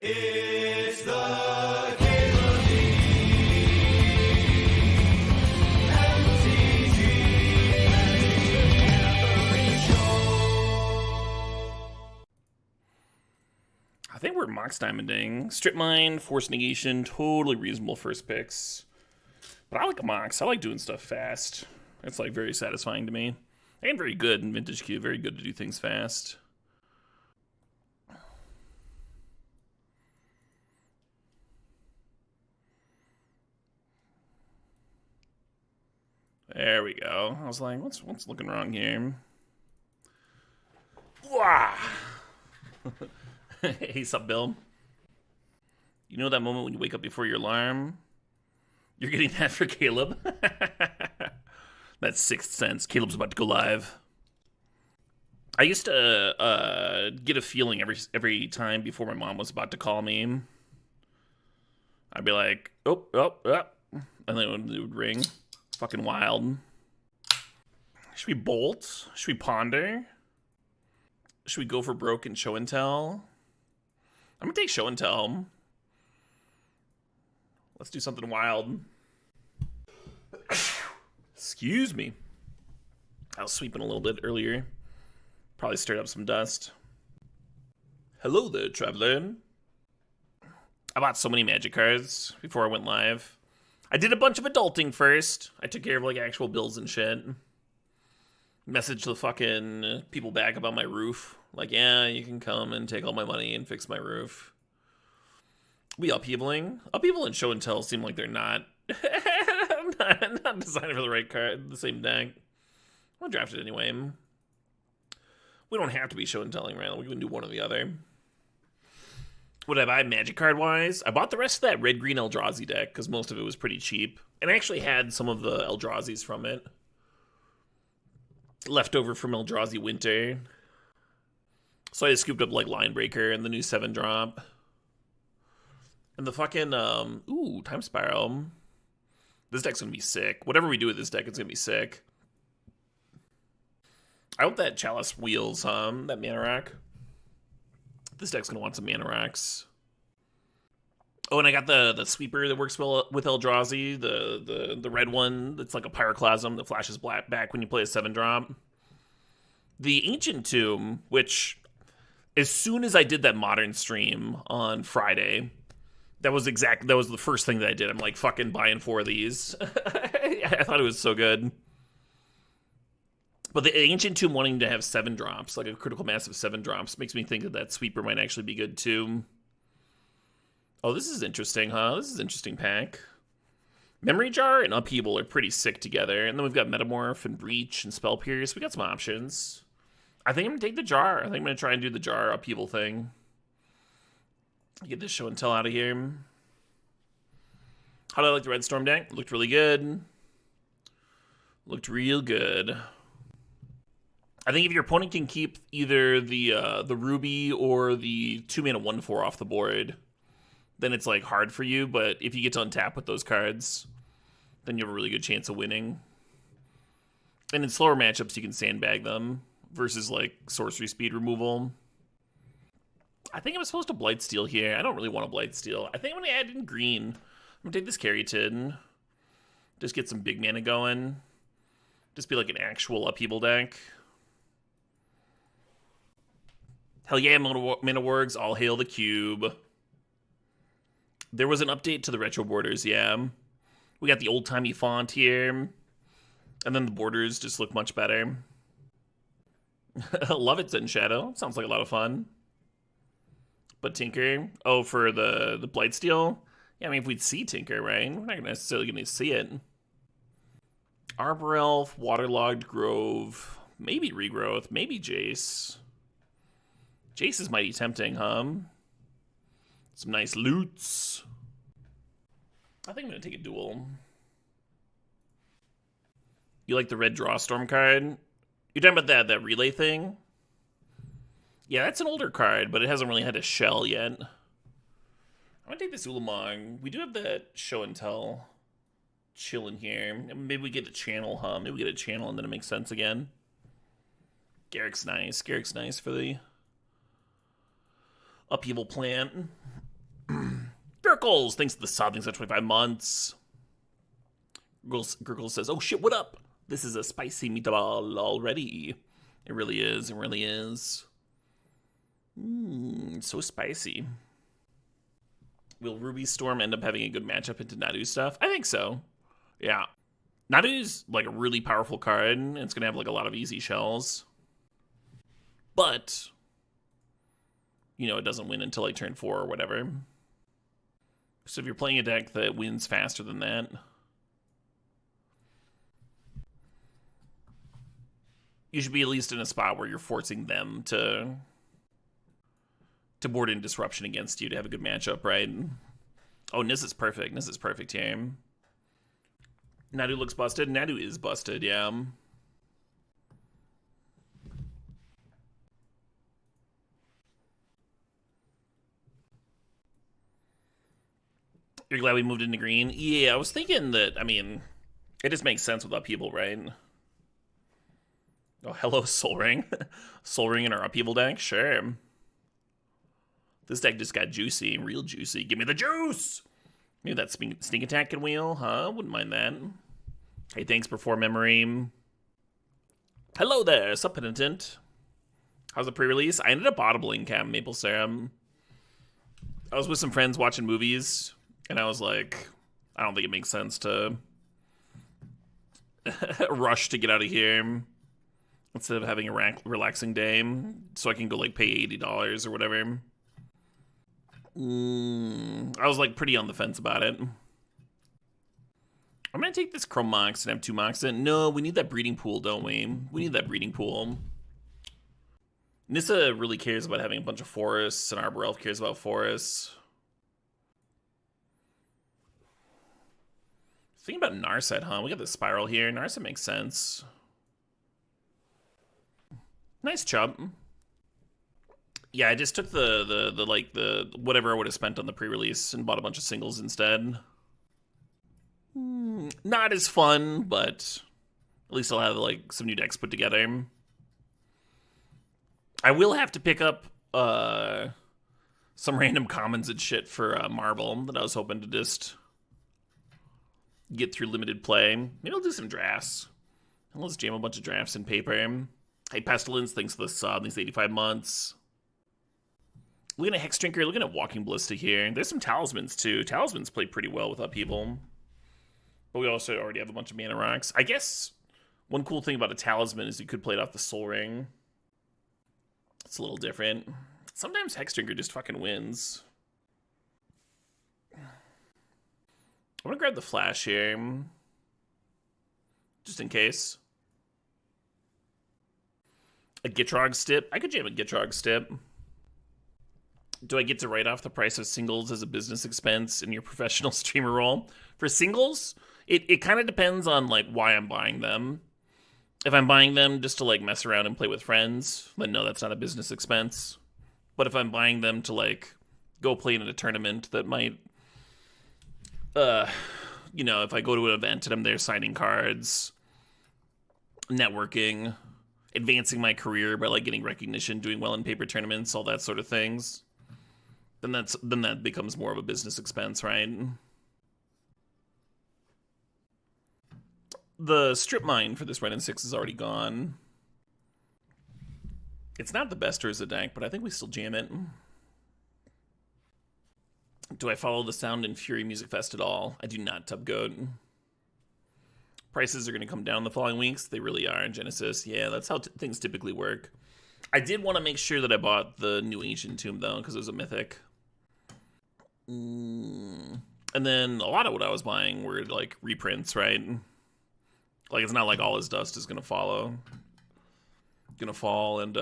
It's the Caleb I think we're Mox Diamonding. Strip Mine, Force Negation, totally reasonable first picks. But I like a Mox. I like doing stuff fast. It's like very satisfying to me. And very good in Vintage Q. Very good to do things fast. There we go. I was like, what's looking wrong here? Wah! Hey, sup, Bill? You know that moment when you wake up before your alarm? You're getting that for Caleb? That's Sixth Sense. Caleb's about to go live. I used to get a feeling every time before my mom was about to call me. I'd be like, oh, and then it would ring. Fucking wild. Should we bolt? Should we ponder? Should we go for broke and show and tell? I'm gonna take show and tell. Let's do something wild. Excuse me. I was sweeping a little bit earlier. Probably stirred up some dust. Hello there, traveler. I bought so many magic cards before I went live. I did a bunch of adulting first. I took care of like actual bills and shit. Messaged the fucking people back about my roof. Like, yeah, you can come and take all my money and fix my roof. We upheavaling? Upheaval and show and tell seem like they're not not designed for the right card, the same deck. I'll draft it anyway. We don't have to be show and telling, right? We can do one or the other. What did I buy magic card wise? I bought the rest of that red green Eldrazi deck because most of it was pretty cheap. And I actually had some of the Eldrazi's from it. Left over from Eldrazi Winter. So I just scooped up like Linebreaker and the new 7-drop. And the fucking, Time Spiral. This deck's gonna be sick. Whatever we do with this deck, it's gonna be sick. I hope that Chalice wheels, that Mana Rock. This deck's gonna want some Mana Rocks. Oh, and I got the sweeper that works well with Eldrazi, the red one that's like a Pyroclasm that flashes back when you play a 7-drop. The Ancient Tomb, which as soon as I did that Modern stream on Friday, that was the first thing that I did. I'm like fucking buying 4 of these. I thought it was so good. But the Ancient Tomb wanting to have 7 drops, like a critical mass of 7 drops, makes me think that sweeper might actually be good too. Oh, this is interesting, huh? This is an interesting pack. Memory Jar and Upheaval are pretty sick together. And then we've got Metamorph and Breach and Spell Pierce. We got some options. I think I'm going to take the Jar. I think I'm going to try and do the Jar Upheaval thing. Get this show and tell out of here. How do I like the Red Storm deck? Looked really good. Looked real good. I think if your opponent can keep either the Ruby or the 2-mana 1/4 off the board, then it's like hard for you. But if you get to untap with those cards, then you have a really good chance of winning. And in slower matchups, you can sandbag them versus like sorcery speed removal. I think I'm supposed to Blightsteel here. I don't really want to Blightsteel. I think I'm going to add in green. I'm going to take this Caryatid. Just get some big mana going. Just be like an actual Upheaval deck. Hell yeah, Mana Wargs. All hail the cube. There was an update to the retro borders, yeah. We got the old-timey font here. And then the borders just look much better. Love it, Zen Shadow. Sounds like a lot of fun. But Tinker, oh, for the Blightsteel? Yeah, I mean, if we'd see Tinker, right? We're not necessarily going to see it. Arbor Elf, Waterlogged Grove, maybe Regrowth, maybe Jace. Jace is mighty tempting, huh? Some nice loots. I think I'm going to take a duel. You like the red Draw Storm card? You're talking about that relay thing? Yeah, that's an older card, but it hasn't really had a shell yet. I'm gonna take this Ulamog. We do have that show and tell chilling here. Maybe we get a channel, huh? Maybe we get a channel and then it makes sense again. Garrick's nice. Garrick's nice for the Upheaval plant. Gurgles, thanks to the sub, thanks for 25 months. Gurgles says, oh shit, what up? This is a spicy meatball already. It really is, it really is. So spicy. Will Ruby Storm end up having a good matchup into Nadu stuff? I think so. Yeah. Nadu's like a really powerful card, and it's gonna have like a lot of easy shells. But, you know, it doesn't win until like turn 4 or whatever. So if you're playing a deck that wins faster than that, you should be at least in a spot where you're forcing them to board in disruption against you to have a good matchup, right? Oh, Nis is perfect. Nis is perfect here. Nadu looks busted. Nadu is busted, yeah. You're glad we moved into green? Yeah, I was thinking that, I mean, it just makes sense without people, right? Oh, hello, Soul Ring. Soul Ring in our upheaval deck? Sure. This deck just got juicy, real juicy. Give me the juice! Maybe that sneak attack can wheel, huh? Wouldn't mind that. Hey, thanks for 4 memory. Hello there, Subpenitent. How's the pre-release? I ended up audibling Cam Maple Serum. I was with some friends watching movies, and I was like, I don't think it makes sense to rush to get out of here instead of having a relaxing day, so I can go like pay $80 or whatever. I was like pretty on the fence about it. I'm gonna take this Chrome Mox and have 2 Mox in. No, we need that breeding pool, don't we? We need that breeding pool. Nissa really cares about having a bunch of forests, and Arbor Elf cares about forests. Thinking about Narset, huh? We got the Spiral here. Narset makes sense. Nice chump. Yeah, I just took the whatever I would have spent on the pre-release and bought a bunch of singles instead. Not as fun, but at least I'll have like some new decks put together. I will have to pick up some random commons and shit for Marble that I was hoping to just get through limited play. Maybe I'll do some drafts. I'll just jam a bunch of drafts in paper. Hey, Pestilence, thanks for the sub. Thanks 85 months. Looking at Hex Drinker, looking at Walking Ballista here. There's some Talismans, too. Talismans play pretty well with upheaval. But we also already have a bunch of Mana Rocks. I guess one cool thing about a Talisman is you could play it off the Soul Ring. It's a little different. Sometimes Hex Drinker just fucking wins. I'm gonna grab the Flash here. Just in case. A Gitrog Stip. I could jam a Gitrog Stip. Do I get to write off the price of singles as a business expense in your professional streamer role? For singles, it kind of depends on like why I'm buying them. If I'm buying them just to like mess around and play with friends, then no, that's not a business expense. But if I'm buying them to like go play in a tournament that might, you know, if I go to an event and I'm there signing cards, networking, advancing my career by like getting recognition, doing well in paper tournaments, all that sort of things, then that becomes more of a business expense, right? The strip mine for this Red and 6 is already gone. It's not the best Urza deck, but I think we still jam it. Do I follow the Sound and Fury Music Fest at all? I do not, Tubgoat. Prices are going to come down the following weeks. They really are in Genesis. Yeah, that's how things typically work. I did want to make sure that I bought the new Ancient Tomb, though, because it was a mythic. And then a lot of what I was buying were, like, reprints, right? Like, it's not like All His Dust is going to follow. Going to fall, and,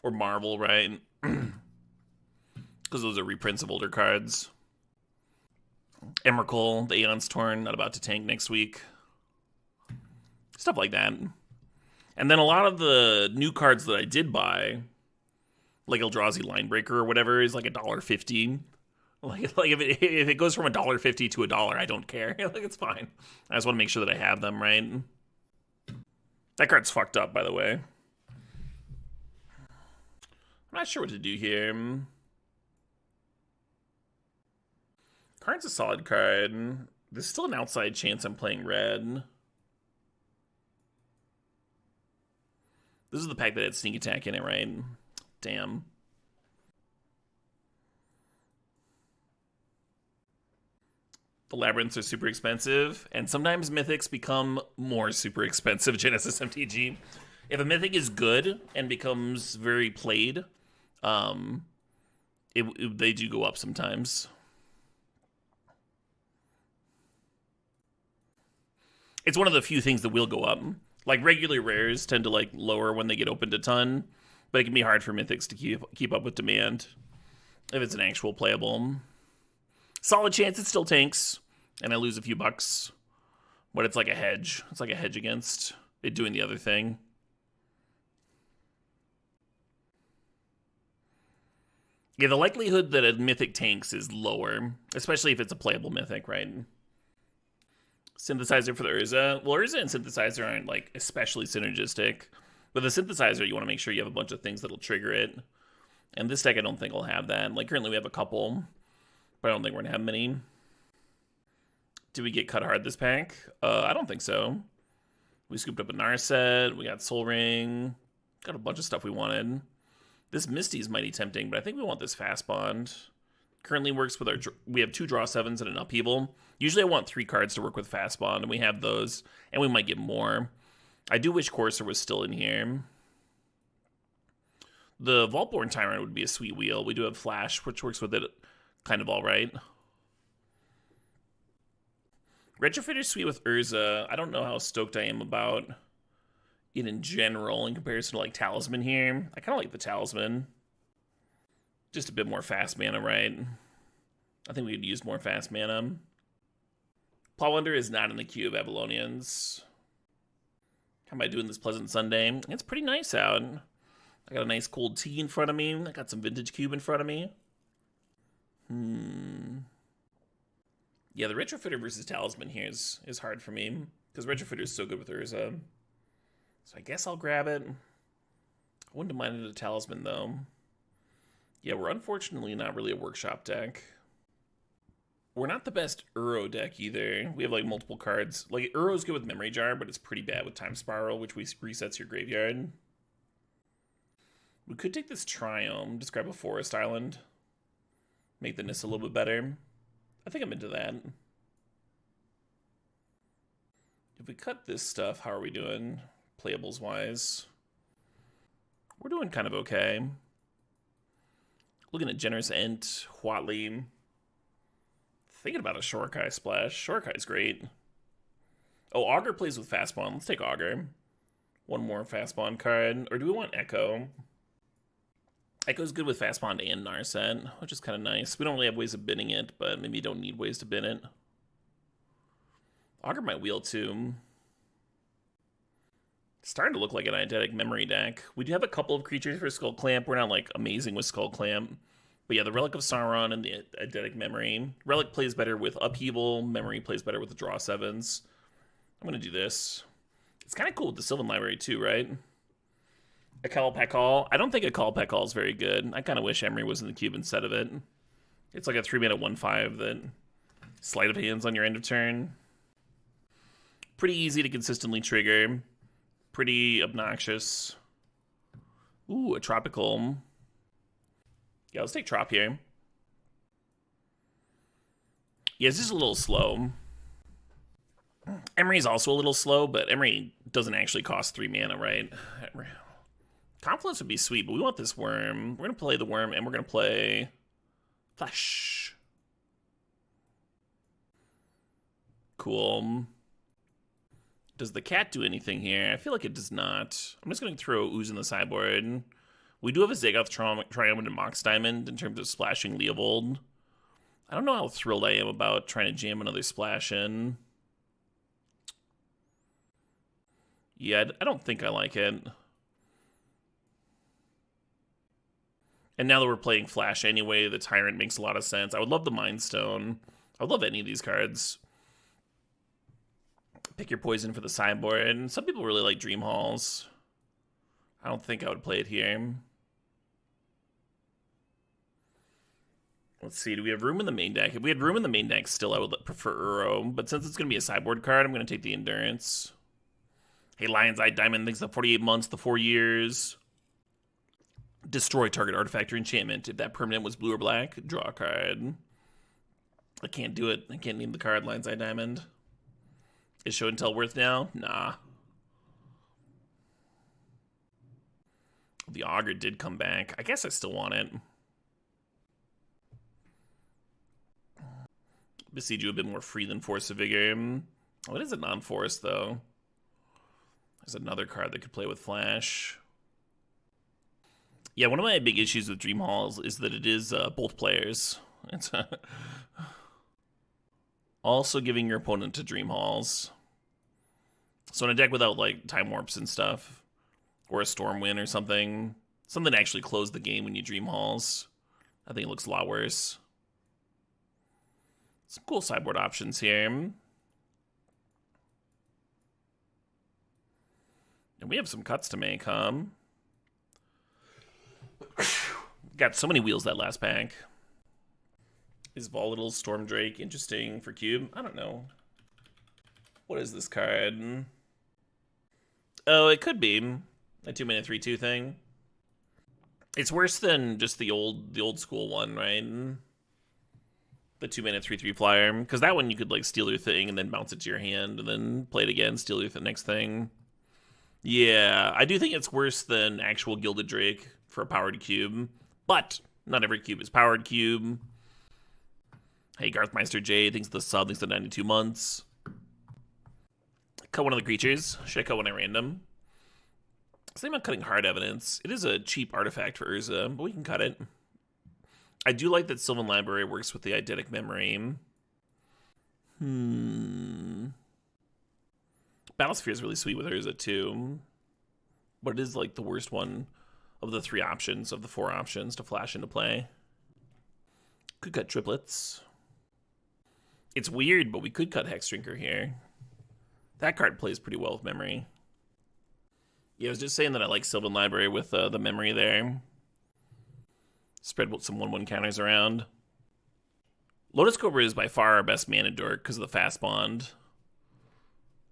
or Marvel, right? Because those are reprints of older cards. Emrakul, the Aeon's Torn, not about to tank next week. Stuff like that. And then a lot of the new cards that I did buy, like Eldrazi Linebreaker or whatever, is like $1.50. Like if it goes from $1.50 to $1, I don't care. Like, it's fine. I just want to make sure that I have them, right? That card's fucked up, by the way. I'm not sure what to do here. Card's a solid card. There's still an outside chance I'm playing red. This is the pack that had sneak attack in it, right? Damn. The labyrinths are super expensive, and sometimes mythics become more super expensive. Genesis MTG. If a mythic is good and becomes very played, they do go up sometimes. It's one of the few things that will go up. Like regular rares tend to like lower when they get opened a ton, but it can be hard for mythics to keep up with demand if it's an actual playable. Solid chance it still tanks, and I lose a few bucks, but it's like a hedge. It's like a hedge against it doing the other thing. Yeah, the likelihood that a mythic tanks is lower, especially if it's a playable mythic, right? Synthesizer for the Urza. Well, Urza and Synthesizer aren't like especially synergistic. With a Synthesizer, you want to make sure you have a bunch of things that'll trigger it. And this deck, I don't think will have that. Like currently we have a couple, but I don't think we're gonna have many. Did we get cut hard this pack? I don't think so. We scooped up a Narset. We got Soul Ring. Got a bunch of stuff we wanted. This Misty is mighty tempting, but I think we want this Fast Bond. Currently works with our... We have 2 draw 7s and an upheaval. Usually I want 3 cards to work with Fast Bond, and we have those, and we might get more. I do wish Courser was still in here. The Vaultborn Tyrant would be a sweet wheel. We do have Flash, which works with it kind of all right. Retrofitter's sweet with Urza. I don't know how stoked I am about it in general in comparison to like Talisman here. I kind of like the Talisman. Just a bit more fast mana, right? I think we could use more fast mana. Plowunder is not in the queue of Avalonians. How am I doing this pleasant Sunday? It's pretty nice out. I got a nice cold tea in front of me. I got some vintage cube in front of me. Yeah, the Retrofitter versus Talisman here is hard for me, because Retrofitter is so good with Urza. So I guess I'll grab it. I wouldn't have minded a Talisman, though. Yeah, we're unfortunately not really a workshop deck. We're not the best Uro deck either. We have like multiple cards. Like Uro's good with Memory Jar, but it's pretty bad with Time Spiral, which resets your graveyard. We could take this Triome, just grab a Forest Island. Make the Nissa a little bit better. I think I'm into that. If we cut this stuff, how are we doing? Playables wise. We're doing kind of okay. Looking at Generous Ent, Huatley. Thinking about a Shorekai splash. Shorekai's great. Oh, Augur plays with Fastbond. Let's take Augur. One more Fastbond card. Or do we want Echo? Echo's good with Fastbond and Narset, which is kind of nice. We don't really have ways of binning it, but maybe you don't need ways to bin it. Augur might wheel too. It's starting to look like an eidetic memory deck. We do have a couple of creatures for Skull Clamp. We're not like amazing with Skull Clamp. But yeah, the Relic of Sauron and the eidetic memory. Relic plays better with Upheaval. Memory plays better with the draw 7s. I'm going to do this. It's kind of cool with the Sylvan Library too, right? Akal Pakal. I don't think Akal Pakal is very good. I kind of wish Emery was in the cube instead of it. It's like a 3-mana 1/5 that sleight of hands on your end of turn. Pretty easy to consistently trigger. Pretty obnoxious. Ooh, a Tropical. Yeah, let's take Trop here. Yeah, it's just a little slow. Emery's also a little slow, but Emery doesn't actually cost 3 mana, right? Confluence would be sweet, but we want this Worm. We're going to play the Worm, and we're going to play Flash. Cool. Does the cat do anything here? I feel like it does not. I'm just going to throw Ooze in the sideboard. We do have a Zagoth Triumphant and Mox Diamond in terms of splashing Leovold. I don't know how thrilled I am about trying to jam another splash in. Yeah, I don't think I like it. And now that we're playing Flash anyway, the Tyrant makes a lot of sense. I would love the Mind Stone. I would love any of these cards. Pick your poison for the sideboard. And some people really like Dream Halls. I don't think I would play it here. Let's see, do we have room in the main deck? If we had room in the main deck still, I would prefer Uro, but since it's going to be a sideboard card, I'm going to take the Endurance. Hey, Lion's Eye Diamond, thanks to 48 months, the 4 years. Destroy target artifact or enchantment. If that permanent was blue or black, draw a card. I can't do it. I can't name the card Lion's Eye Diamond. Is Show and Tell worth now? Nah. The Augur did come back. I guess I still want it. Besiege you a bit more free than Force of Vigor. What is a non-force, though? There's another card that could play with Flash. Yeah, one of my big issues with Dream Halls is that it is both players. It's also giving your opponent to Dream Halls. So in a deck without, like, Time Warps and stuff, or a Stormwind or something to actually close the game when you Dream Halls, I think it looks a lot worse. Some cool sideboard options here. And we have some cuts to make, huh? Got so many wheels that last pack. Is Volatile Storm Drake interesting for Cube? I don't know. What is this card? Oh, it could be a 2-mana 3/2 thing. It's worse than just the old school one, right? The 2-mana 3/3 flyer, because that one you could like steal your thing and then bounce it to your hand and then play it again, steal your next thing. Yeah, I do think it's worse than actual Gilded Drake for a powered cube, but not every cube is powered cube. Hey, Garthmeister J thinks the sub, thinks the 92 months. Cut one of the creatures. Should I cut one at random? Same about cutting Hard Evidence. It is a cheap artifact for Urza, but we can cut it. I do like that Sylvan Library works with the eidetic memory. Battlesphere is really sweet with Urza too. But it is like the worst one of the 3 options, of the 4 options to flash into play. Could cut triplets. It's weird, but we could cut Hexdrinker here. That card plays pretty well with memory. Yeah, I was just saying that I like Sylvan Library with the memory there. Spread some 1/1 counters around. Lotus Cobra is by far our best mana dork because of the fast bond.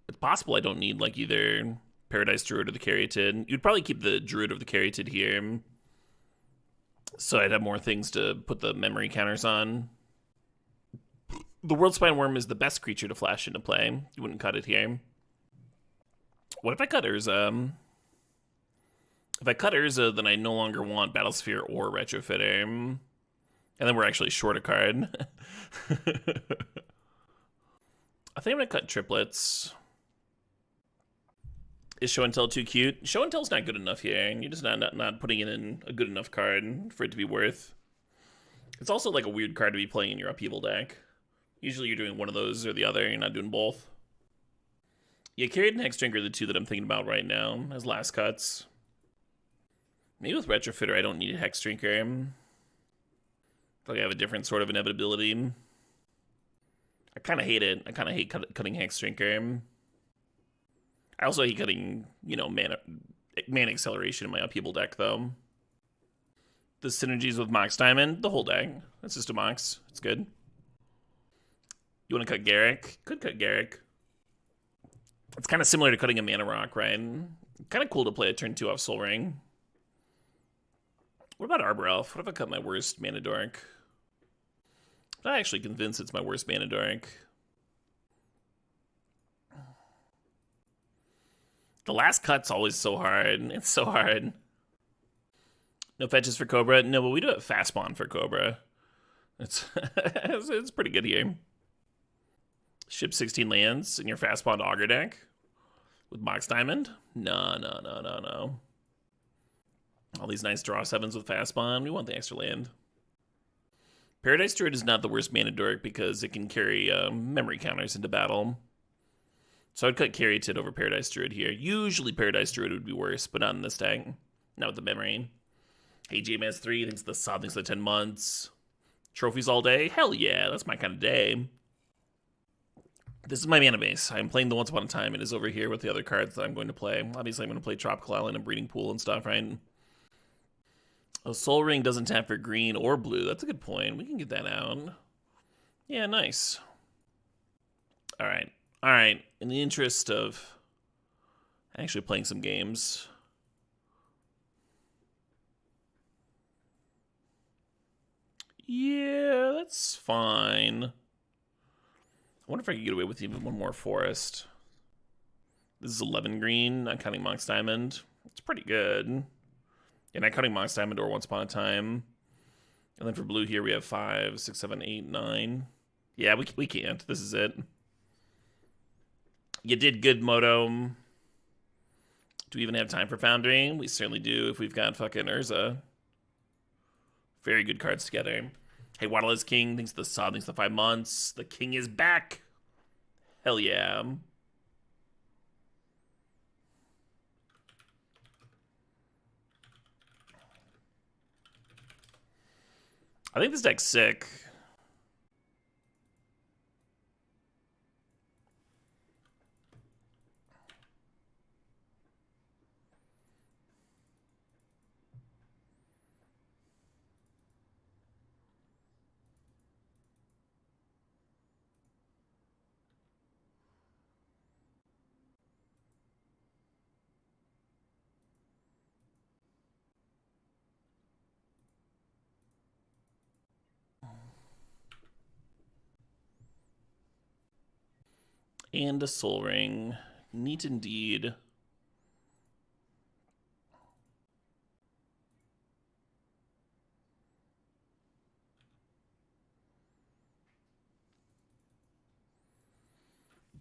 It's possible I don't need like either Paradise Druid or the Caryatid. You'd probably keep the Druid or the Caryatid here, so I'd have more things to put the memory counters on. The Worldspine Worm is the best creature to flash into play. You wouldn't cut it here. What if I cut Urza? If I cut Urza, then I no longer want Battlesphere or Retrofitter. And then we're actually short a card. I think I'm going to cut triplets. Is Show and Tell too cute? Show and Tell's not good enough here. You're just not putting it in a good enough card for it to be worth. It's also like a weird card to be playing in your Upheaval deck. Usually you're doing one of those or the other. You're not doing both. Yeah, Carried and Hexdrinker are the 2 that I'm thinking about right now as last cuts. Maybe with Retrofitter I don't need a Hexdrinker. Like I have a different sort of inevitability. I kind of hate it. I kind of hate cutting Hexdrinker. I also hate cutting, you know, mana acceleration in my Upheaval deck, though. The synergies with Mox Diamond, the whole deck. That's just a Mox. It's good. You want to cut Garrick? Could cut Garrick. It's kind of similar to cutting a Mana Rock, right? Kind of cool to play a turn 2 off Soul Ring. What about Arbor Elf? What if I cut my worst Mana Dork? I'm not actually convinced it's my worst Mana Dork. The last cut's always so hard. It's so hard. No fetches for Cobra? No, but we do have Fast Spawn for Cobra. It's pretty good here. Ship 16 lands in your Fast Spawn Augur deck with Mox Diamond? No. All these nice draw 7s with Fast Spawn. We want the extra land. Paradise Druid is not the worst mana dork because it can carry memory counters into battle. So I'd cut Caryatid over Paradise Druid here. Usually Paradise Druid would be worse, but not in this deck. Not with the memory. Hey, JMS3 thinks the sub, thinks the 10 months. Trophies all day? Hell yeah, that's my kind of day. This is my mana base. I'm playing the Once Upon a Time. It is over here with the other cards that I'm going to play. Obviously, I'm going to play Tropical Island and Breeding Pool and stuff, right? A Soul Ring doesn't tap for green or blue. That's a good point. We can get that out. Yeah, nice. All right. All right. In the interest of actually playing some games. Yeah, that's fine. I wonder if I could get away with even one more forest. This is 11 green, not counting Monk's Diamond. It's pretty good. Yeah, not counting Monk's Diamond or Once Upon a Time. And then for blue here, we have 5, 6, 7, 8, 9. Yeah, we can't. This is it. You did good, Moto. Do we even have time for Foundry? We certainly do if we've got fucking Urza. Very good cards together. Hey, Waddle is king. Thanks to the sub. Thanks to the 5 months. The king is back. Hell yeah. I think this deck's sick. And a Soul Ring. Neat indeed.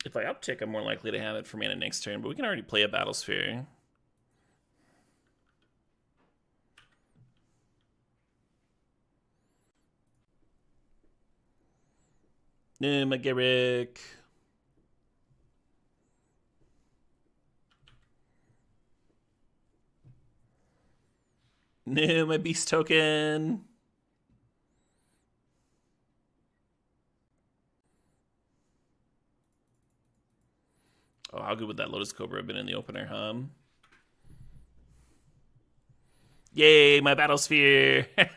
If I uptick, I'm more likely to have it for mana next turn, but we can already play a Battlesphere. No, my Garrick. No, my Beast token. Oh, how good would that Lotus Cobra have been in the opener, huh? Yay, my Battlesphere! I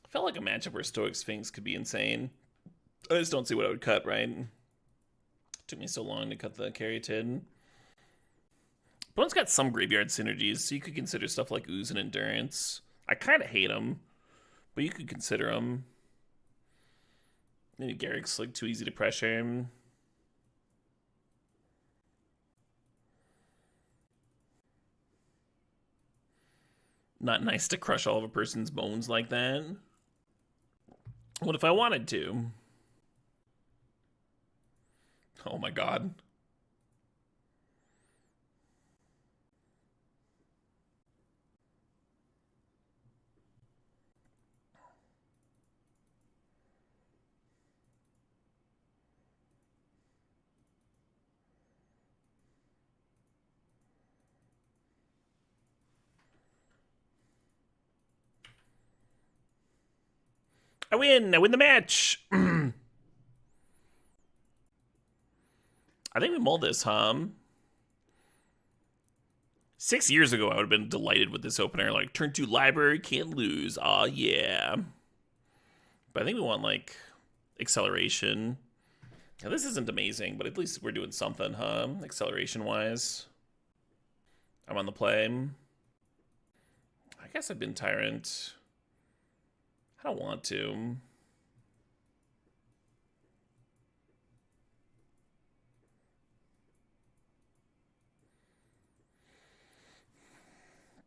felt like a matchup where Stoic Sphinx could be insane. I just don't see what I would cut, right? It took me so long to cut the Caryatid. Opponent's got some graveyard synergies, so you could consider stuff like Ooze and Endurance. I kind of hate them, but you could consider them. Maybe Garrick's like too easy to pressure. Not nice to crush all of a person's bones like that. What if I wanted to? Oh my god. I win the match. I think we mulled this, huh? 6 years ago, I would have been delighted with this opener. Like, turn 2 library, can't lose. Aw, yeah. But I think we want, like, acceleration. Now, this isn't amazing, but at least we're doing something, huh? Acceleration-wise. I'm on the play. I guess I've been Tyrant. I don't want to.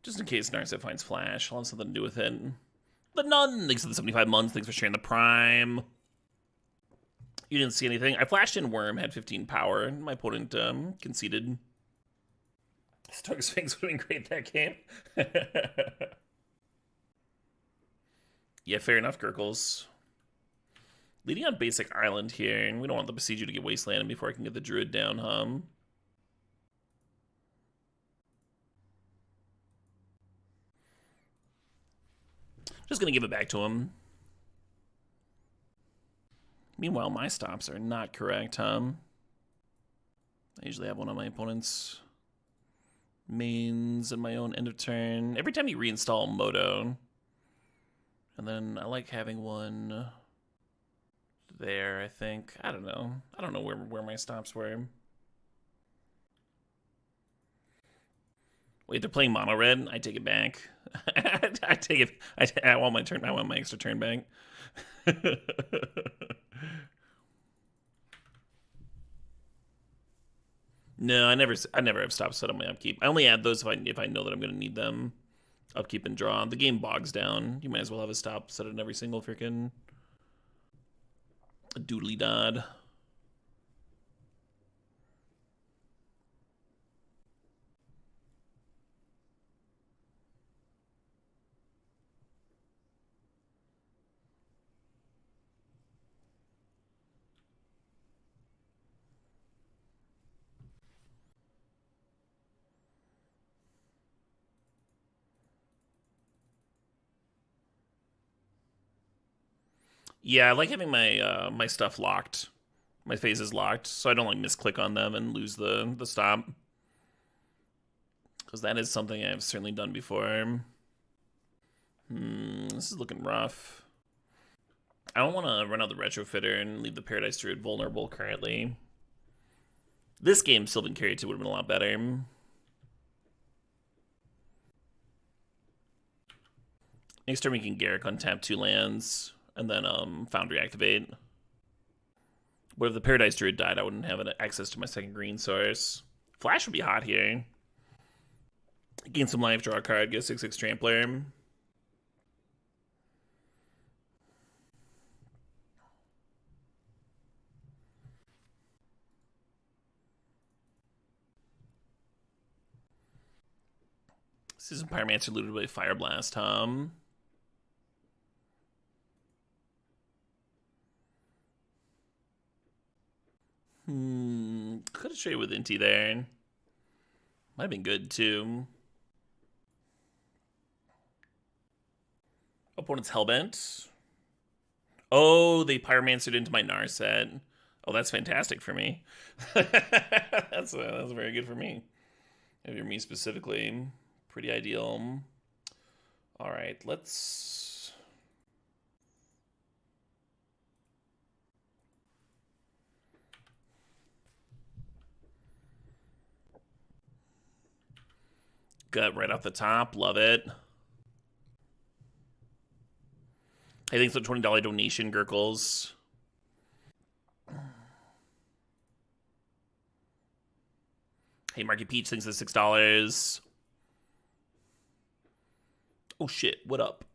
Just in case Narset finds Flash, I'll have something to do with it. The Nun, thanks for the 75 months. Thanks for sharing the Prime. You didn't see anything. I flashed in Worm, had 15 power. My opponent conceded. Stoic Sphinx would have been great that game. Yeah, fair enough, Gurkles. Leading on basic island here, and we don't want the Besieger to get Wasteland before I can get the Druid down, huh? Just gonna give it back to him. Meanwhile, my stops are not correct, huh? I usually have one on my opponent's mains and my own end of turn. Every time you reinstall Moto. And then I like having one there, I think. I don't know. I don't know where my stops were. Wait, they're playing mono red? I take it back. I take it. I want my turn. I want my extra turn back. No, I never have stop set on my upkeep. I only add those if I know that I'm going to need them. Upkeep and draw. The game bogs down. You might as well have a stop set on every single freaking doodly dod. Yeah, I like having my my stuff locked. My phases locked, so I don't like misclick on them and lose the stop. Because that is something I've certainly done before. This is looking rough. I don't want to run out the Retrofitter and leave the Paradise Druid vulnerable currently. This game, Sylvan Carrier 2 would have been a lot better. Next turn we can Garrick untap 2 lands, and then Foundry activate. But if the Paradise Druid died, I wouldn't have access to my second green source. Flash would be hot here. Gain some life, draw a card, get a 6/6 Trampler. Season Pyromancer looted by Fire Blast, Could have traded with Inti there. Might have been good too. Opponent's Hellbent. Oh, they Pyromancered into my Narset. Oh, that's fantastic for me. that's very good for me. If you're me specifically, pretty ideal. All right, let's. Gut right off the top, love it. Hey, thanks for the $20 donation, Gurkles. Hey, Marky Peach thinks it's $6. Oh shit, what up?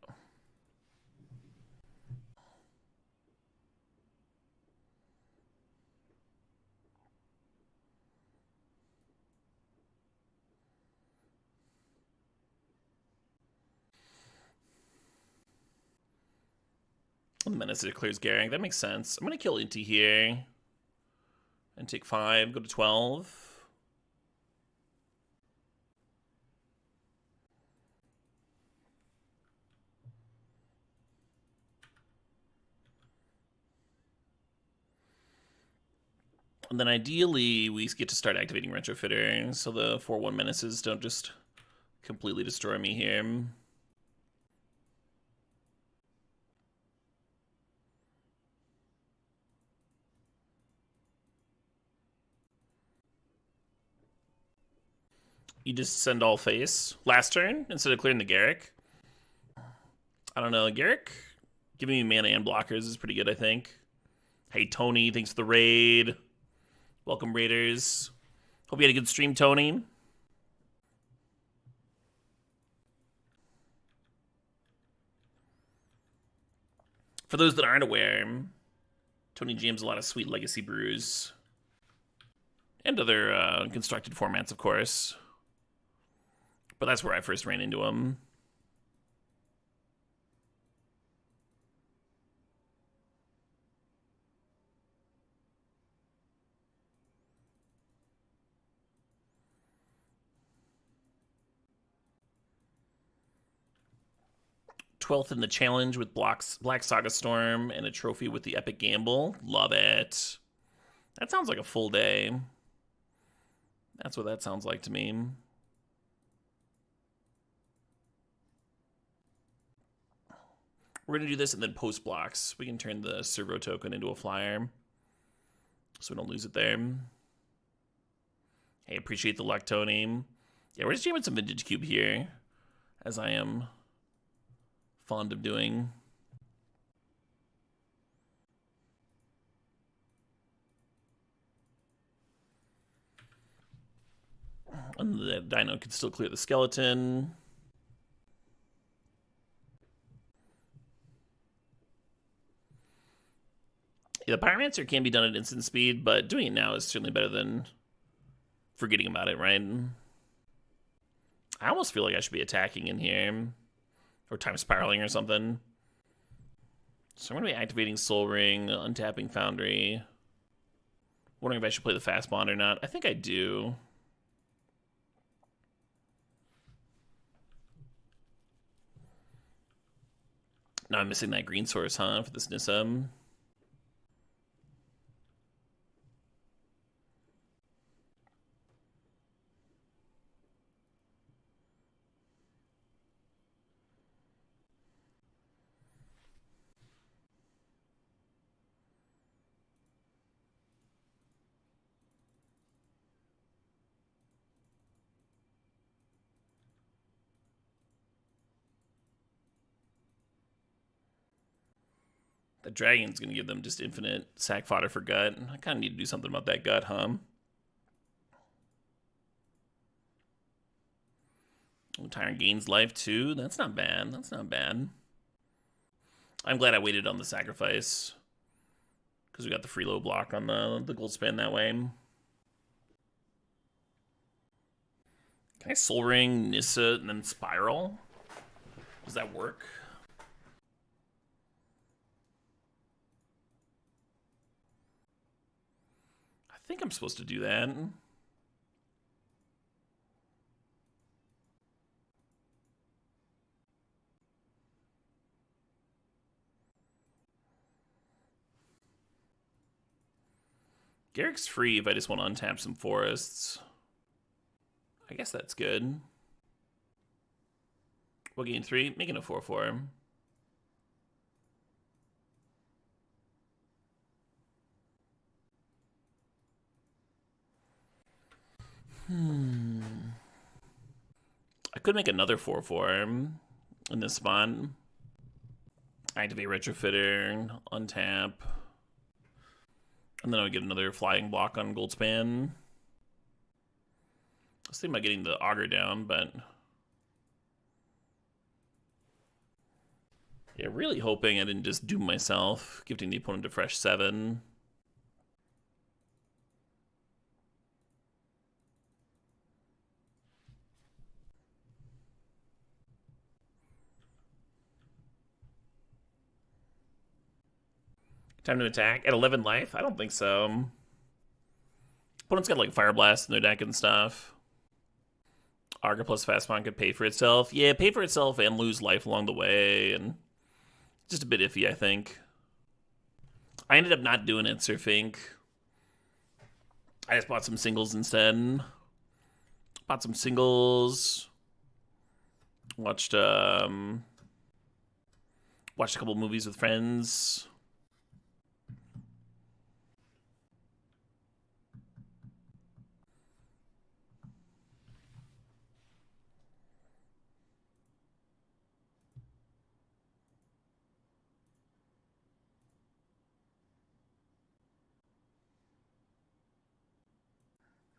The Menace declares Garrick. That makes sense. I'm gonna kill Inti here. And take 5, go to 12. And then ideally, we get to start activating Retrofitter, so the 4/1 Menaces don't just completely destroy me here. You just send all face last turn instead of clearing the Garrick. I don't know, Garrick giving me mana and blockers is pretty good, I think. Hey, Tony, thanks for the raid. Welcome, Raiders. Hope you had a good stream, Tony. For those that aren't aware, Tony jams a lot of sweet legacy brews. And other constructed formats, of course. But that's where I first ran into him. Twelfth in the challenge with Black Saga Storm and a trophy with the Epic Gamble. Love it. That sounds like a full day. That's what that sounds like to me. We're going to do this and then post blocks. We can turn the servo token into a flyer so we don't lose it there. Hey, appreciate the luck, Tony. Yeah, we're just jamming some Vintage Cube here, as I am fond of doing. And the dino can still clear the skeleton. Yeah, the Pyromancer can be done at instant speed, but doing it now is certainly better than forgetting about it, right? I almost feel like I should be attacking in here. Or time spiraling or something. So I'm going to be activating Soul Ring, untapping Foundry. Wondering if I should play the Fast Bond or not. I think I do. Now I'm missing that green source, huh, for this Nissa. The dragon's going to give them just infinite sack fodder for gut. I kind of need to do something about that gut, huh? Oh, Tyrant gains life too. That's not bad. That's not bad. I'm glad I waited on the sacrifice, because we got the free low block on the gold span that way. Can I Soul Ring, Nissa, and then Spiral? Does that work? I think I'm supposed to do that. Garrick's free if I just want to untap some forests. I guess that's good. What gain 3? Making a 4/4. I could make another 4/4 in this spot. Activate Retrofitter, untap. And then I would get another flying block on Goldspan. I was thinking about getting the Augur down, but yeah, really hoping I didn't just doom myself, gifting the opponent a fresh 7. Time to attack at 11 life? I don't think so. Opponent's got like Fire Blast in their deck and stuff. Augur plus Fast Spawn could pay for itself. Yeah, pay for itself and lose life along the way, and just a bit iffy, I think. I ended up not doing it, Sir Fink. I just bought some singles instead. Bought some singles. Watched a couple movies with friends.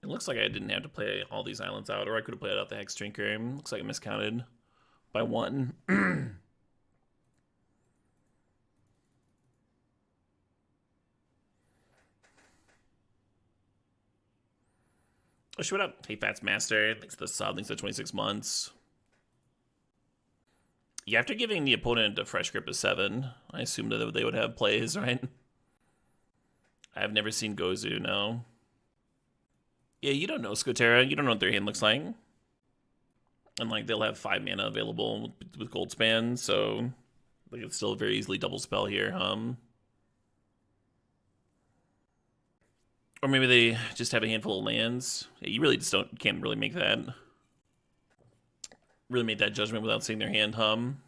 It looks like I didn't have to play all these islands out, or I could have played out the Hex Drinker. Looks like I miscounted by 1. Oh, shit, what up? Hey, Fats Master. Thanks for the sub. Thanks for 26 months. Yeah, after giving the opponent a fresh grip of 7, I assumed that they would have plays, right? I've never seen Gozu, no. Yeah, you don't know Skotera. You don't know what their hand looks like. And, like, they'll have 5 mana available with Goldspan, so like it's still a very easily double spell here, Or maybe they just have a handful of lands. Yeah, you really just can't really make that. Really make that judgment without seeing their hand hum.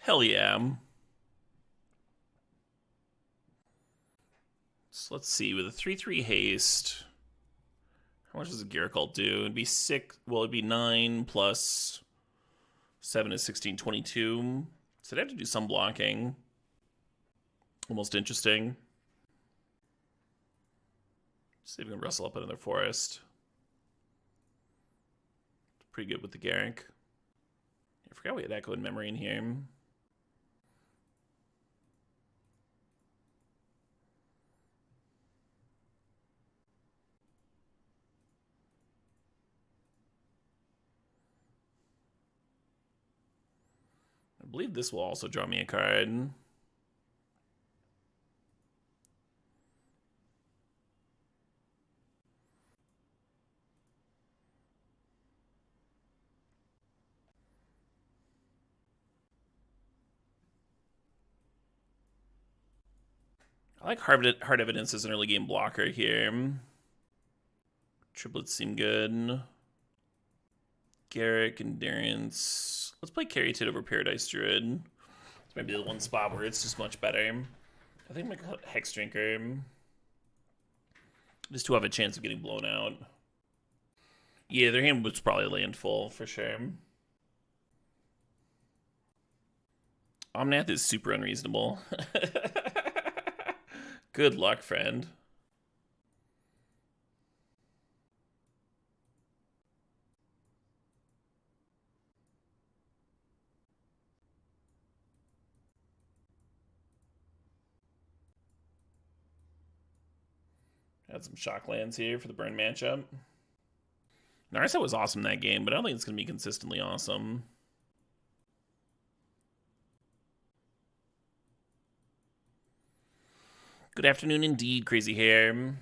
Hell yeah. So let's see, with a 3/3 haste, how much does a Garacult do? It'd be 6, well, it'd be 9 plus 7 is 16, 22. So I'd have to do some blocking. Almost interesting. See if we can rustle up another forest. Pretty good with the Garrick. I forgot we had Echo in memory in here. I believe this will also draw me a card. I like Hard Evidence as an early game blocker here. Triplets seem good. Garrick, Endurance. Let's play Caryatid over Paradise Druid. This might be the one spot where it's just much better. I think my Hex Drinker. Just to have a chance of getting blown out. Yeah, their hand was probably landfall for sure. Omnath is super unreasonable. Good luck, friend. Had some shock lands here for the burn matchup. Narset was awesome that game, but I don't think it's going to be consistently awesome. Good afternoon indeed, Crazy Hair.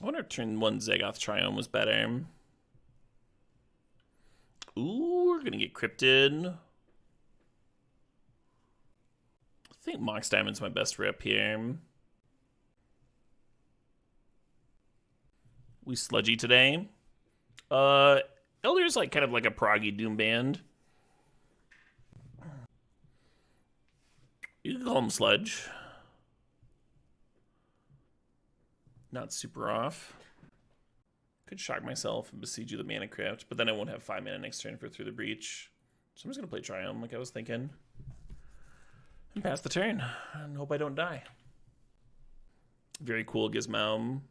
I wonder if turn 1 Zagoth Triome was better. Ooh, we're going to get Cryptid. I think Mox Diamond's my best rip here. We sludgy today. Elder's like kind of like a proggy doom band. You can call him sludge. Not super off. Could shock myself and besiege you the Mana Crypt, but then I won't have 5 mana next turn for Through the Breach. So I'm just gonna play Triumph like I was thinking. And pass the turn. And hope I don't die. Very cool Gizmo.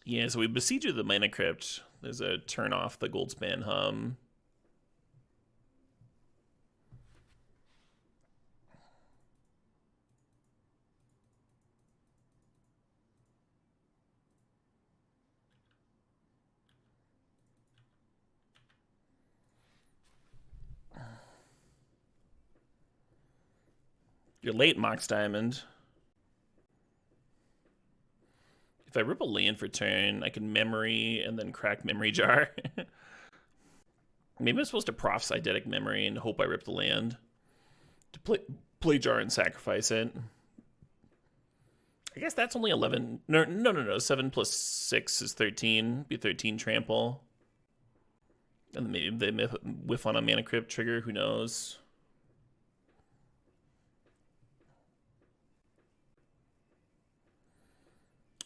Yeah, so we besiege you the Mana Crypt. There's a turn off the Goldspan hum. You're late, Mox Diamond. If I rip a land for turn, I can memory and then crack Memory Jar. Maybe I'm supposed to Proph's Eidetic Memory and hope I rip the land. To play Jar and sacrifice it. I guess that's only 11. No. 7 plus 6 is 13. Be 13 trample. And then maybe they whiff on a Mana Crypt trigger. Who knows?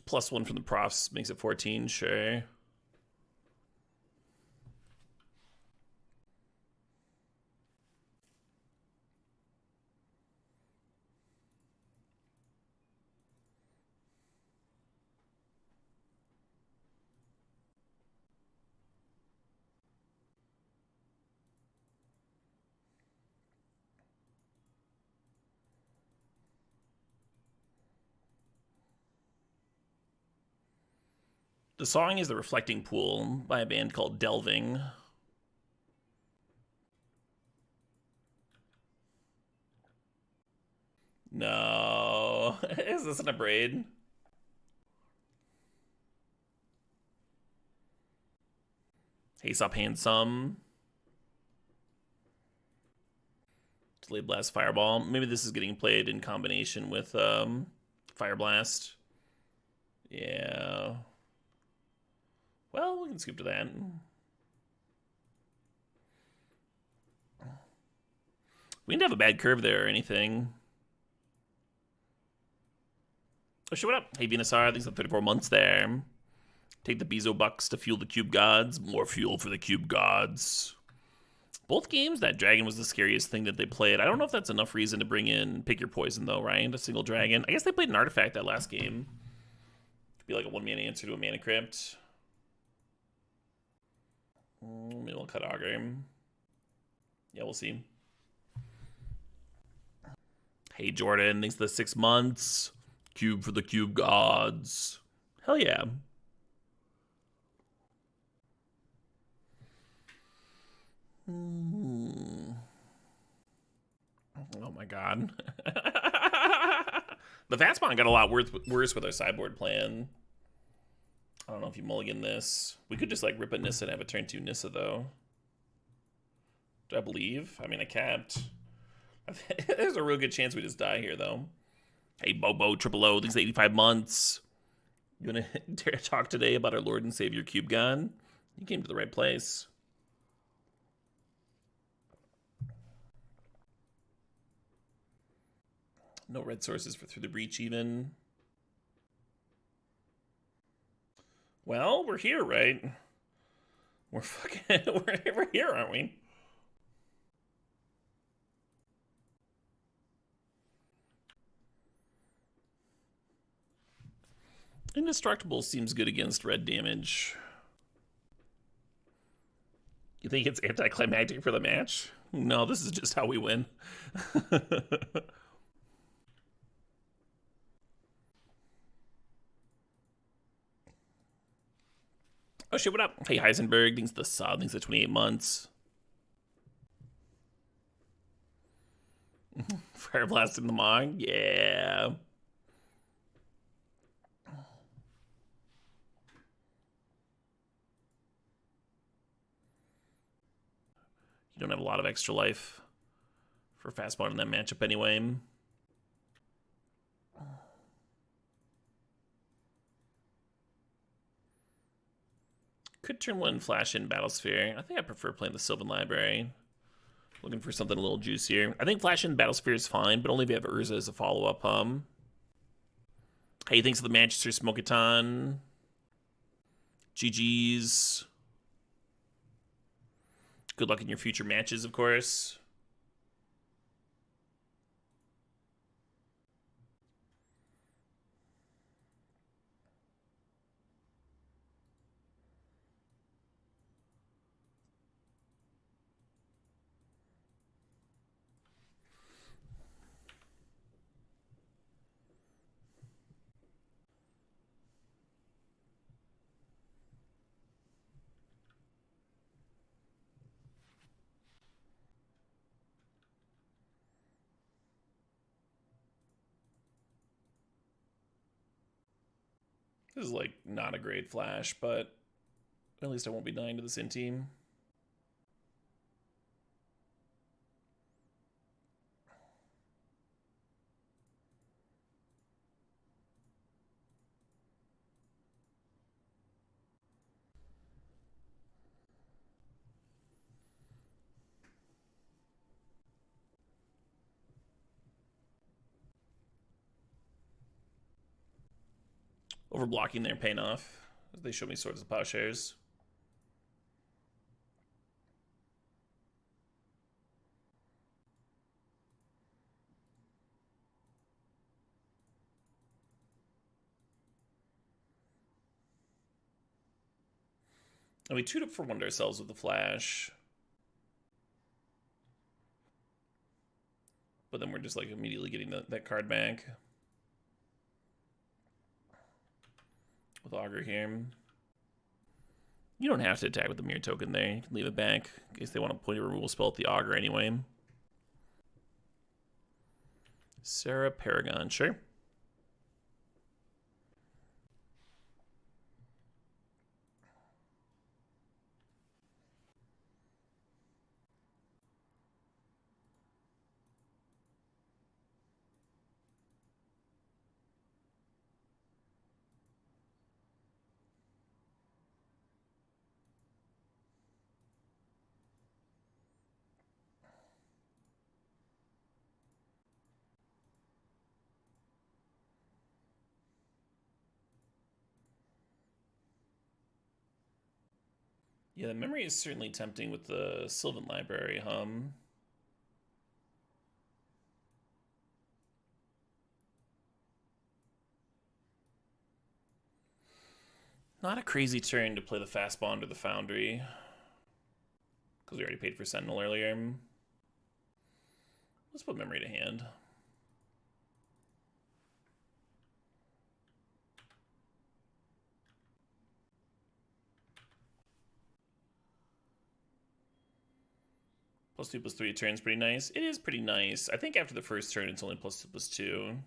+1 from the profs makes it 14, sure. The song is The Reflecting Pool by a band called Delving. No. Is this an braid? Ace up handsome. Delayed Blast Fireball. Maybe this is getting played in combination with Fire Blast. Yeah. Well, we can skip to that. We didn't have a bad curve there or anything. Oh, shit, what up? Hey, Venusaur, thanks for 34 months there. Take the Bezo Bucks to fuel the Cube Gods. More fuel for the Cube Gods. Both games, that dragon was the scariest thing that they played. I don't know if that's enough reason to bring in Pick Your Poison, though, right? A single dragon. I guess they played an artifact that last game. Could be like a 1-mana answer to a Mana Crypt. Maybe we'll cut Augur. Yeah, we'll see. Hey, Jordan, thanks for the 6 months. Cube for the Cube Gods. Hell yeah. Oh my god. The Fastbond got a lot worse with our sideboard plan. I don't know if you mulligan this. We could just like rip a Nissa and have a turn 2 Nissa though. Do I believe? I mean, I capped. There's a real good chance we just die here though. Hey, Bobo, Triple O, thanks for 85 months. You want to dare talk today about our Lord and Savior Cube God? You came to the right place. No red sources for Through the Breach even. Well, we're here, right? We're fucking, we're here, aren't we? Indestructible seems good against red damage. You think it's anticlimactic for the match? No, this is just how we win. Oh shit, what up? Hey, Heisenberg, thanks to the sub, thanks to 28 months. Fire Blast in the Mog? Yeah. You don't have a lot of extra life for Fastball in that matchup anyway. Could turn 1 Flash in Battlesphere. I think I prefer playing the Sylvan Library. Looking for something a little juicier. I think Flash in Battlesphere is fine, but only if you have Urza as a follow-up. Hey, thanks for the Manchester Smokeathon. GG's. Good luck in your future matches, of course. This is like not a great flash, but at least I won't be dying to the Sin team. Overblocking there paying off. They show me Swords of Plowshares. And we 2'd up for 1'd ourselves with the flash. But then we're just like immediately getting that card back. With Augur here. You don't have to attack with the mirror token there. You can leave it back in case they want to point a removal spell at the Augur anyway. Sarah Paragon, sure. Yeah, the memory is certainly tempting with the Sylvan Library hum. Not a crazy turn to play the Fast Bond or the Foundry, because we already paid for Sentinel earlier. Let's put memory to hand. +2/+3 turn's pretty nice. It is pretty nice. I think after the first turn, it's only +2/+2.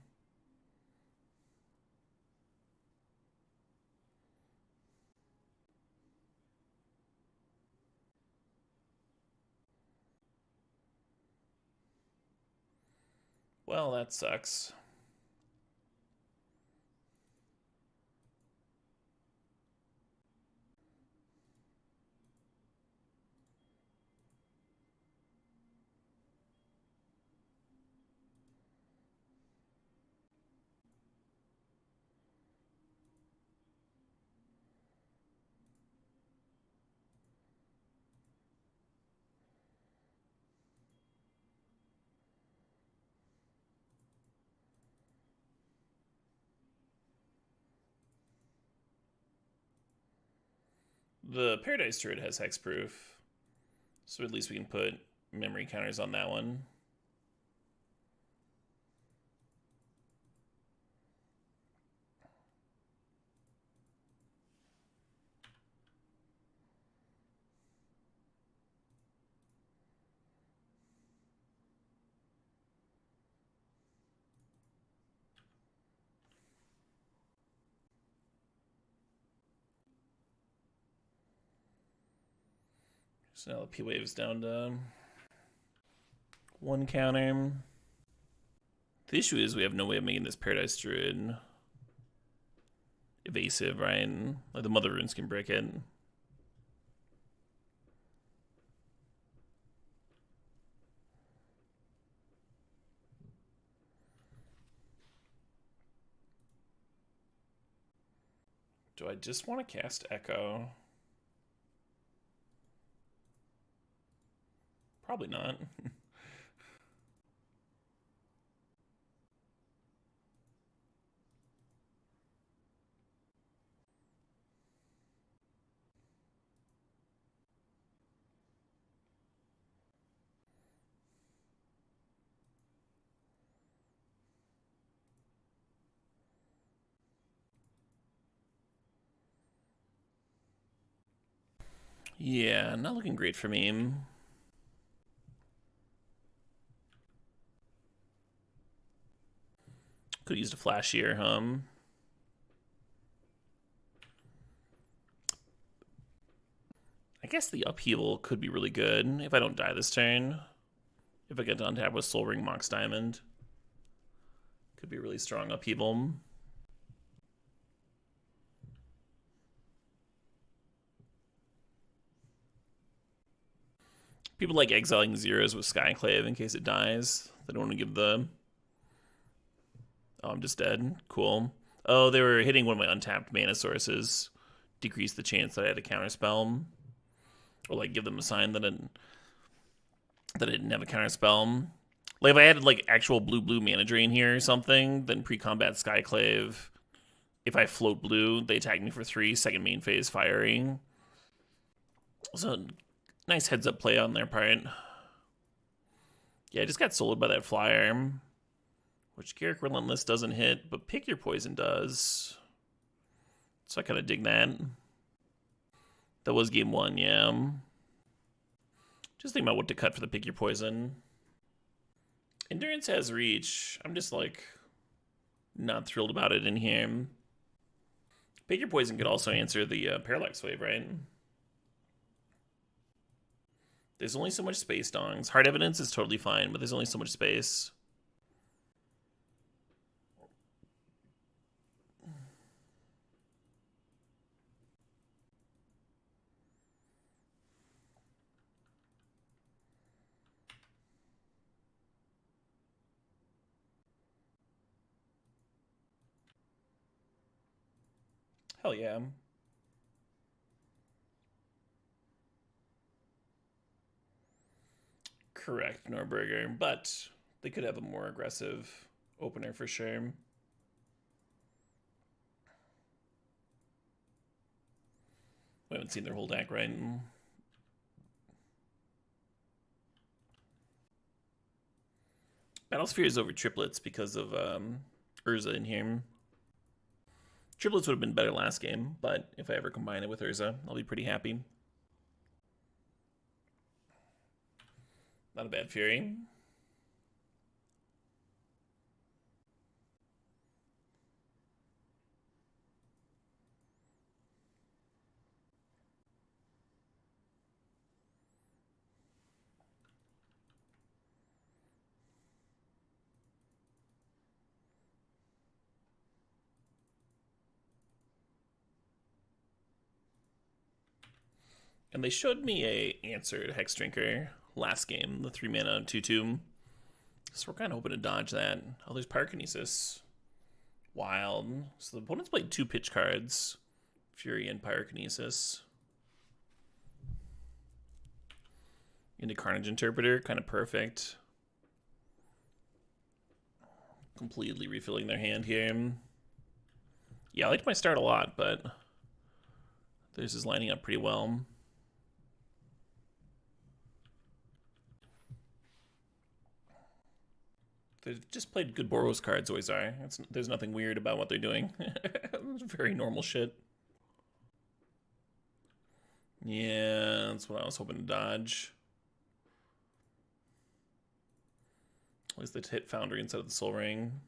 Well, that sucks. The Paradise Druid has hexproof, so at least we can put memory counters on that one. So now the P wave's down to 1 counter. The issue is we have no way of making this Paradise Druid evasive, right? Like the Mother Runes can break it. Do I just want to cast Echo? Probably not. Yeah, not looking great for me. Could have used a flashier hum. I guess the upheaval could be really good if I don't die this turn. If I get to untap with Soul Ring Mox Diamond. Could be a really strong upheaval. People like exiling zeros with Skyclave in case it dies. They don't want to give the... Oh, I'm just dead. Cool. Oh, they were hitting one of my untapped mana sources. Decrease the chance that I had a counterspell. Or like give them a sign that it didn't have a counterspell. Like if I had like actual blue mana drain here or something, then pre-combat Skyclave. If I float blue, they attack me for 3, second main phase firing. So nice heads up play on their part. Yeah, I just got soloed by that flyer. Which Garrick Relentless doesn't hit, but Pick Your Poison does. So I kind of dig that. That was game 1, yeah. Just think about what to cut for the pick your poison. Endurance has reach. I'm just like not thrilled about it in here. Pick your poison could also answer the parallax wave, right? There's only so much space, dongs. Hard evidence is totally fine, but there's only so much space. Hell yeah. Correct, Norberger, but they could have a more aggressive opener for sure. We haven't seen their whole deck, right? Battlesphere is over triplets because of Urza in here. Triplets would have been better last game, but if I ever combine it with Urza, I'll be pretty happy. Not a bad Fury. And they showed me a answered Hex Drinker last game, the 3 mana 2/2. So we're kind of hoping to dodge that. Oh, there's Pyrokinesis. Wild. So the opponent's played 2 pitch cards, Fury and Pyrokinesis. Into Carnage Interpreter, kind of perfect. Completely refilling their hand here. Yeah, I liked my start a lot, but this is lining up pretty well. They've just played good Boros cards, always are. There's nothing weird about what they're doing. Very normal shit. Yeah, that's what I was hoping to dodge. At least they hit Foundry instead of the Soul Ring.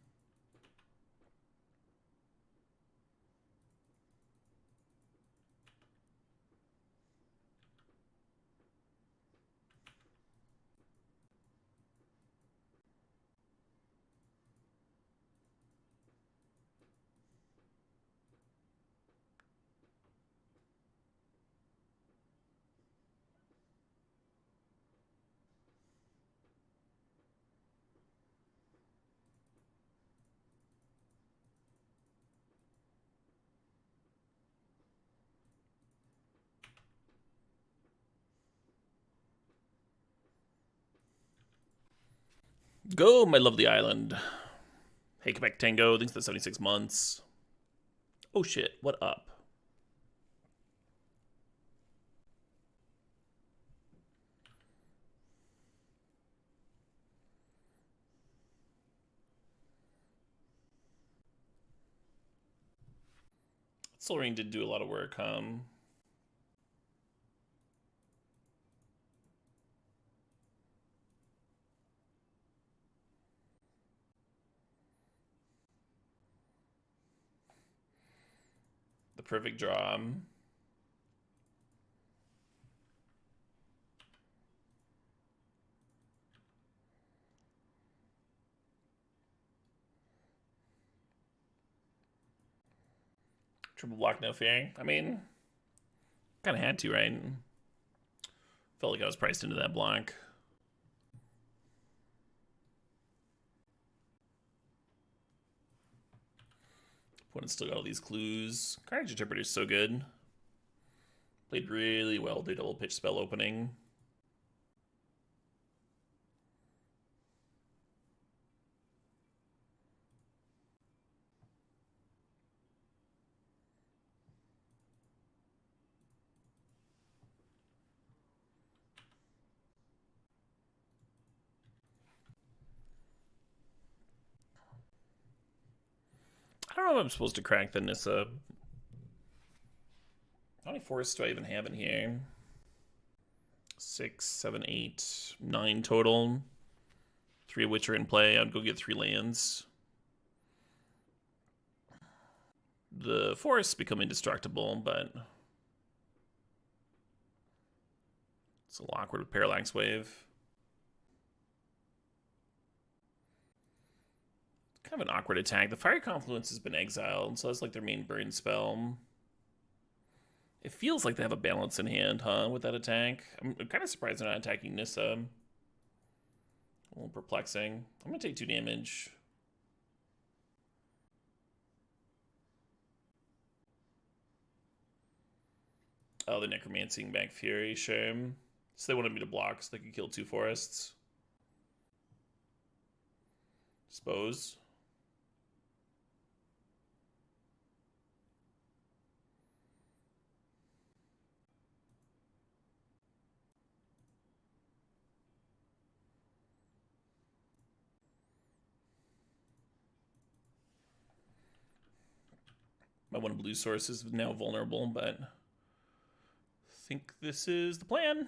Go, my lovely island. Hey, Quebec Tango, thanks for the 76 months. Oh shit, what up? Soul Ring did do a lot of work, The perfect draw. Triple block, no fearing. I mean, kind of had to, right? Felt like I was priced into that block. Opponent still got all these clues. Carnage Interpreter is so good. Played really well. They double pitch spell opening. I don't know if I'm supposed to crack the Nissa. Oh, many forests do I even have in here? 6, 7, 8, 9 total. 3 of which are in play. I'd go get 3 lands. The forests become indestructible, but it's a little awkward with Parallax Wave. Kind of an awkward attack. The Fire Confluence has been exiled, so that's like their main burn spell. It feels like they have a balance in hand, huh, with that attack. I'm kind of surprised they're not attacking Nissa. A little perplexing. I'm going to take 2 damage. Oh, the Necromancing back Fury, sure. So they wanted me to block so they could kill 2 forests. Suppose. My one blue source is now vulnerable, but I think this is the plan.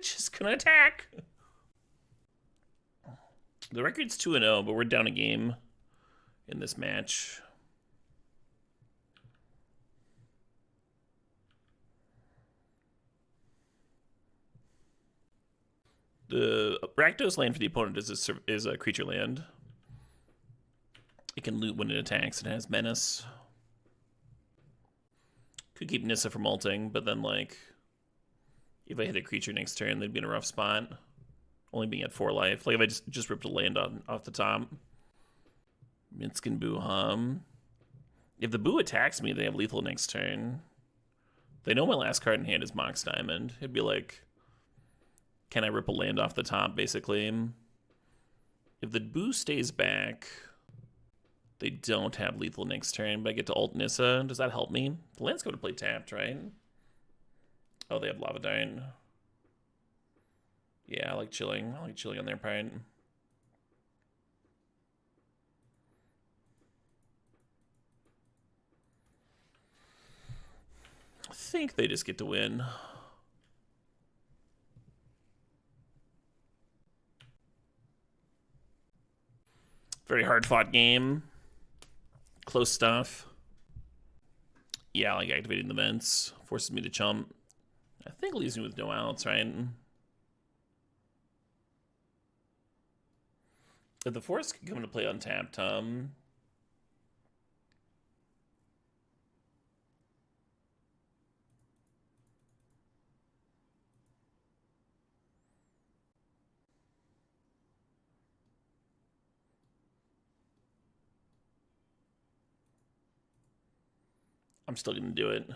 Just gonna attack. The record's 2-0, but we're down a game in this match. The Rakdos land for the opponent is a creature land. It can loot when it attacks. It has menace. Could keep Nissa from ulting, but then, like, if I hit a creature next turn, they'd be in a rough spot. Only being at 4 life. Like, if I just ripped a land off the top. Minskin Boo Hum. If the Boo attacks me, they have lethal next turn. They know my last card in hand is Mox Diamond. It'd be like, can I rip a land off the top, basically? If the Boo stays back, they don't have lethal next turn, but I get to ult Nissa. Does that help me? The land's going to play tapped, right? Oh, they have Lava Dart. Yeah, I like chilling. I like chilling on their part. I think they just get to win. Very hard-fought game. Close stuff. Yeah, like activating the vents. Forces me to chump. I think it leaves me with no outs, right? If the forest can come into play untapped, I'm still gonna do it.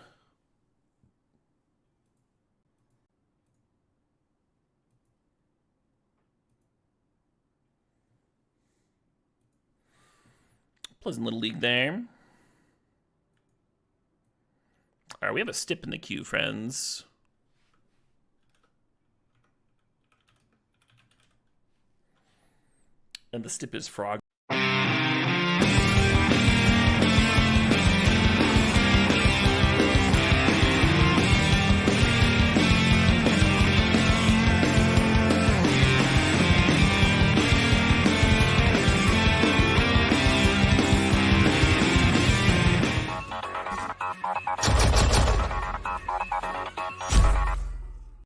Pleasant little league there. All right, we have a stip in the queue, friends. And the stip is Frog.